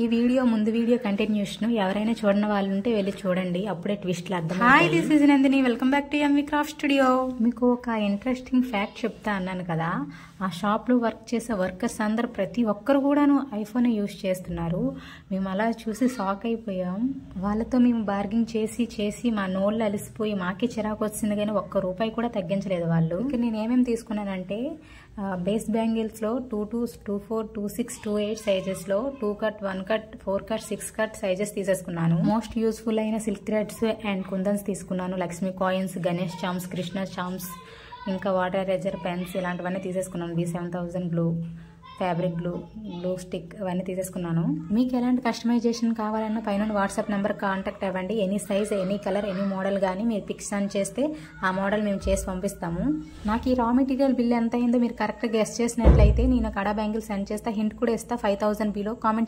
ఈ వీడియో ముందు video continuation ఎవరైనా చూడని వాళ్ళు ఉంటే వెళ్ళి చూడండి, అప్పుడే ట్విస్ట్లు అర్థం. Hi, this is Nandini. Welcome back to MV craft studio. మీకు ఒక ఇంట్రెస్టింగ్ ఫ్యాక్ట్ చెప్తా అన్నాను కదా, ఆ షాప్లో వర్క్ చేసే వర్కర్స్ అందరు ప్రతి ఒక్కరు కూడాను ఐఫోన్ యూజ్ చేస్తున్నారు. మేము అలా చూసి షాక్ అయిపోయాం. వాళ్ళతో మేము బార్గింగ్ చేసి మా నోళ్ళు అలిసిపోయి మాకే చిరాకు వచ్చింది, కానీ ఒక్క రూపాయి కూడా తగ్గించలేదు వాళ్ళు. ఇక్కడ నేను ఏమేమి తీసుకున్నానంటే బేస్ బ్యాంగిల్స్లో 22, 24, 26, 28 సైజెస్లో 2 cut, 1 cut, 4 cut, 6 cut sizes తీసేసుకున్నాను. మోస్ట్ యూస్ఫుల్ అయిన సిల్క్ థ్రెడ్స్ అండ్ కుందన్స్ తీసుకున్నాను. Lakshmi coins, Ganesh charms, Krishna charms, ఇంకా వాటర్ ఎరేజర్ పెన్స్ ఇలాంటివన్నీ తీసేసుకున్నాను. B7000 glue, fabric glue stick ఇవన్నీ తీసేసుకున్నాను. మీకు ఎలాంటి కస్టమైజేషన్ కావాలన్నా పైన వాట్సాప్ నెంబర్ కాంటాక్ట్ అవ్వండి. Any size, any colour, any model కానీ మీరు పిక్స్ సెండ్ చేస్తే ఆ మోడల్ మేము చేసి పంపిస్తాము. నాకు ఈ రా మెటీరియల్ బిల్ ఎంత అయిందో మీరు కరెక్ట్గా గెస్ చేసినట్లయితే నేను కడా బ్యాంగిల్ సెండ్ చేస్తా. హింట్ కూడా ఇస్తా. 5000 బిలో కామెంట్